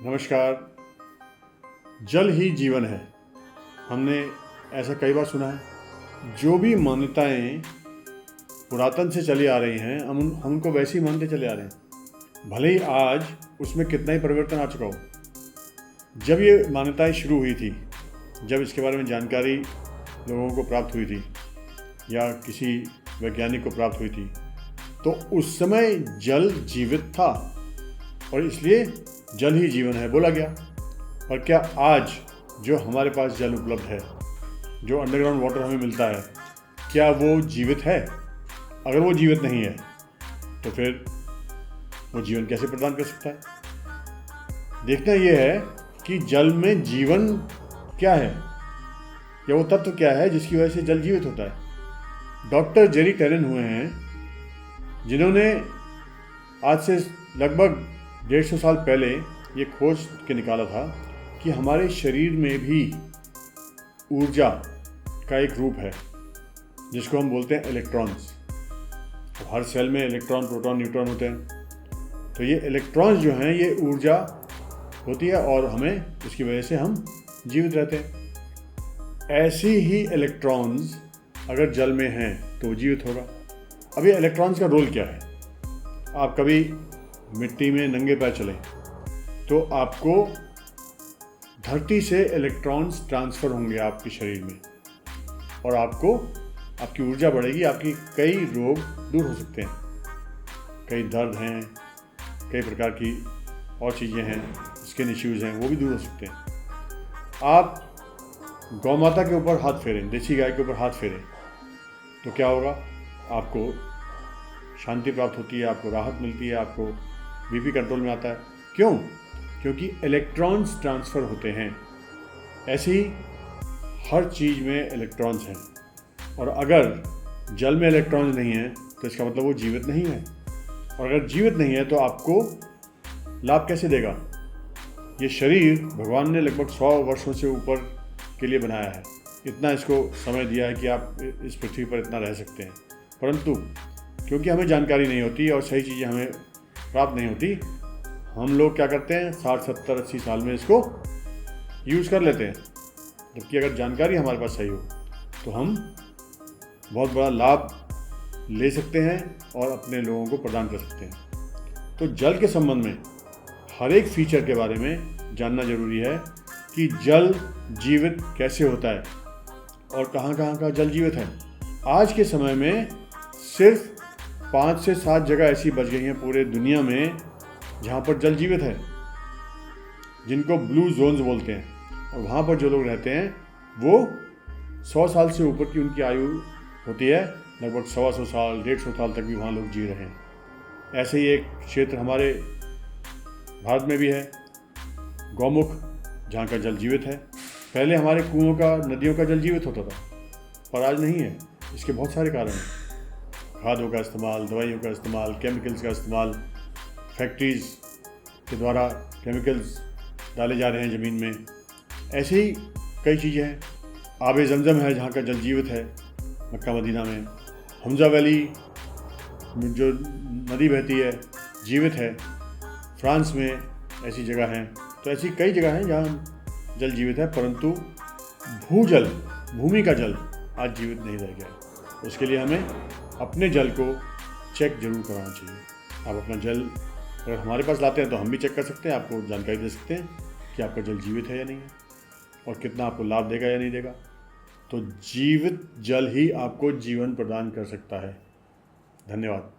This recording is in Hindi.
नमस्कार। जल ही जीवन है, हमने ऐसा कई बार सुना है। जो भी मान्यताएं पुरातन से चली आ रही हैं हम उनको वैसे ही मानते चले आ रहे हैं, भले ही आज उसमें कितना ही परिवर्तन आ चुका हो। जब ये मान्यताएं शुरू हुई थी, जब इसके बारे में जानकारी लोगों को प्राप्त हुई थी या किसी वैज्ञानिक को प्राप्त हुई थी, तो उस समय जल जीवित था और इसलिए जल ही जीवन है बोला गया। और क्या आज जो हमारे पास जल उपलब्ध है, जो अंडरग्राउंड वाटर हमें मिलता है, क्या वो जीवित है? अगर वो जीवित नहीं है तो फिर वो जीवन कैसे प्रदान कर सकता है? देखना यह है कि जल में जीवन क्या है या वो तत्व क्या है जिसकी वजह से जल जीवित होता है। डॉक्टर जेरी टेरेन हुए हैं जिन्होंने आज से लगभग 150 साल पहले ये खोज के निकाला था कि हमारे शरीर में भी ऊर्जा का एक रूप है जिसको हम बोलते हैं इलेक्ट्रॉन्स। तो हर सेल में इलेक्ट्रॉन, प्रोटॉन, न्यूट्रॉन होते हैं। तो ये इलेक्ट्रॉन्स जो हैं ये ऊर्जा होती है और हमें इसकी वजह से हम जीवित रहते हैं। ऐसे ही इलेक्ट्रॉन्स अगर जल में हैं तो वो जीवित होगा। अब ये इलेक्ट्रॉन्स का रोल क्या है? आप कभी मिट्टी में नंगे पैर चलें तो आपको धरती से इलेक्ट्रॉन्स ट्रांसफ़र होंगे आपके शरीर में और आपकी ऊर्जा बढ़ेगी। आपकी कई रोग दूर हो सकते हैं, कई दर्द हैं, कई प्रकार की और चीज़ें हैं, स्किन इश्यूज़ हैं, वो भी दूर हो सकते हैं। आप गौ माता के ऊपर हाथ फेरें, देसी गाय के ऊपर हाथ फेरें तो क्या होगा? आपको शांति प्राप्त होती है, आपको राहत मिलती है, आपको बीपी कंट्रोल में आता है। क्यों? क्योंकि इलेक्ट्रॉन्स ट्रांसफ़र होते हैं। ऐसे ही हर चीज़ में इलेक्ट्रॉन्स हैं और अगर जल में इलेक्ट्रॉन्स नहीं हैं तो इसका मतलब वो जीवित नहीं है। और अगर जीवित नहीं है तो आपको लाभ कैसे देगा? ये शरीर भगवान ने लगभग 100 वर्षों से ऊपर के लिए बनाया है, इतना इसको समय दिया है कि आप इस पृथ्वी पर इतना रह सकते हैं। परंतु क्योंकि हमें जानकारी नहीं होती और सही चीज़ें हमें प्राप्त नहीं होती, हम लोग क्या करते हैं 60, 70, 80 साल में इसको यूज़ कर लेते हैं। जबकि अगर जानकारी हमारे पास सही हो तो हम बहुत बड़ा लाभ ले सकते हैं और अपने लोगों को प्रदान कर सकते हैं। तो जल के संबंध में हर एक फीचर के बारे में जानना जरूरी है कि जल जीवित कैसे होता है और कहाँ कहाँ का जल जीवित है। आज के समय में सिर्फ 5 से 7 जगह ऐसी बच गई हैं पूरे दुनिया में जहाँ पर जल जीवित है, जिनको ब्लू जोन्स बोलते हैं। और वहाँ पर जो लोग रहते हैं वो 100 साल से ऊपर की उनकी आयु होती है, लगभग 125 साल, 150 साल तक भी वहाँ लोग जी रहे हैं। ऐसे ही एक क्षेत्र हमारे भारत में भी है, गौमुख, जहाँ का जल जीवित है। पहले हमारे कुओं का, नदियों का जल जीवित होता था पर आज नहीं है। इसके बहुत सारे कारण हैं। खादों का इस्तेमाल, दवाइयों का इस्तेमाल, केमिकल्स का इस्तेमाल, फैक्ट्रीज़ के द्वारा केमिकल्स डाले जा रहे हैं ज़मीन में। ऐसे ही कई चीज़ें हैं। आबे ज़मज़म है जहाँ का जल जीवित है, मक्का मदीना में। हमज़ा वैली जो नदी बहती है जीवित है, फ्रांस में ऐसी जगह हैं। तो ऐसी कई जगह हैं जहाँ जल जीवित है, परंतु भूजल, भूमि का जल आज जीवित नहीं रह गया। उसके लिए हमें अपने जल को चेक जरूर कराना चाहिए। आप अपना जल अगर हमारे पास लाते हैं तो हम भी चेक कर सकते हैं, आपको जानकारी दे सकते हैं कि आपका जल जीवित है या नहीं है और कितना आपको लाभ देगा या नहीं देगा। तो जीवित जल ही आपको जीवन प्रदान कर सकता है। धन्यवाद।